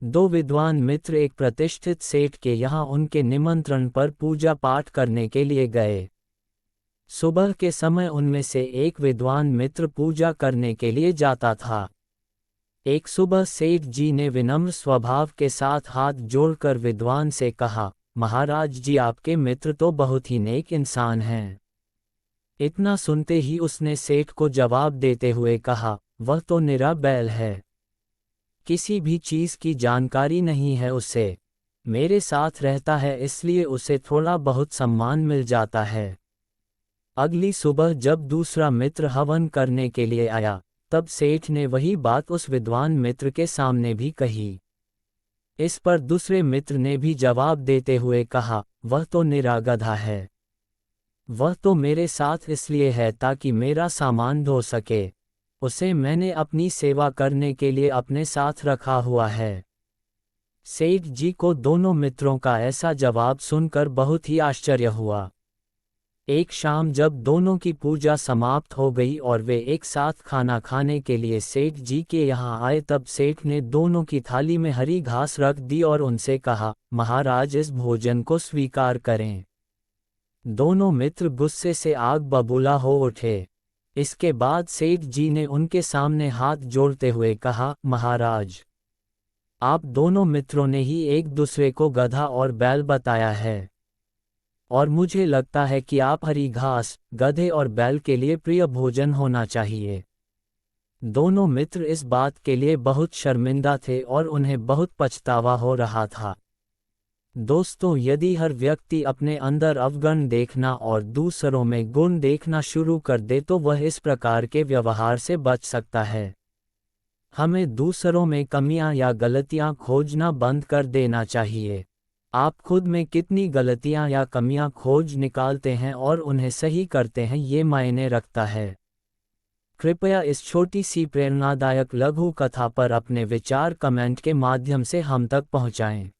दो विद्वान मित्र एक प्रतिष्ठित सेठ के यहाँ उनके निमंत्रण पर पूजा पाठ करने के लिए गए। सुबह के समय उनमें से एक विद्वान मित्र पूजा करने के लिए जाता था। एक सुबह सेठ जी ने विनम्र स्वभाव के साथ हाथ जोड़कर विद्वान से कहा, महाराज जी, आपके मित्र तो बहुत ही नेक इंसान हैं। इतना सुनते ही उसने सेठ को जवाब देते हुए कहा, वह तो निरा बैल है, किसी भी चीज़ की जानकारी नहीं है उसे। मेरे साथ रहता है इसलिए उसे थोड़ा बहुत सम्मान मिल जाता है। अगली सुबह जब दूसरा मित्र हवन करने के लिए आया, तब सेठ ने वही बात उस विद्वान मित्र के सामने भी कही। इस पर दूसरे मित्र ने भी जवाब देते हुए कहा, वह तो निरा गधा है, वह तो मेरे साथ इसलिए है ताकि मेरा सामान ढो सके, उसे मैंने अपनी सेवा करने के लिए अपने साथ रखा हुआ है। सेठ जी को दोनों मित्रों का ऐसा जवाब सुनकर बहुत ही आश्चर्य हुआ। एक शाम जब दोनों की पूजा समाप्त हो गई और वे एक साथ खाना खाने के लिए सेठ जी के यहाँ आए, तब सेठ ने दोनों की थाली में हरी घास रख दी और उनसे कहा, महाराज, इस भोजन को स्वीकार करें। दोनों मित्र गुस्से से आग बबूला हो उठे। इसके बाद सेठ जी ने उनके सामने हाथ जोड़ते हुए कहा, महाराज, आप दोनों मित्रों ने ही एक दूसरे को गधा और बैल बताया है, और मुझे लगता है कि आप हरी घास, गधे और बैल के लिए प्रिय भोजन होना चाहिए। दोनों मित्र इस बात के लिए बहुत शर्मिंदा थे और उन्हें बहुत पछतावा हो रहा था। दोस्तों, यदि हर व्यक्ति अपने अंदर अवगुण देखना और दूसरों में गुण देखना शुरू कर दे तो वह इस प्रकार के व्यवहार से बच सकता है। हमें दूसरों में कमियां या गलतियां खोजना बंद कर देना चाहिए। आप खुद में कितनी गलतियां या कमियां खोज निकालते हैं और उन्हें सही करते हैं, ये मायने रखता है। कृपया इस छोटी सी प्रेरणादायक लघु कथा पर अपने विचार कमेंट के माध्यम से हम तक पहुंचाएं।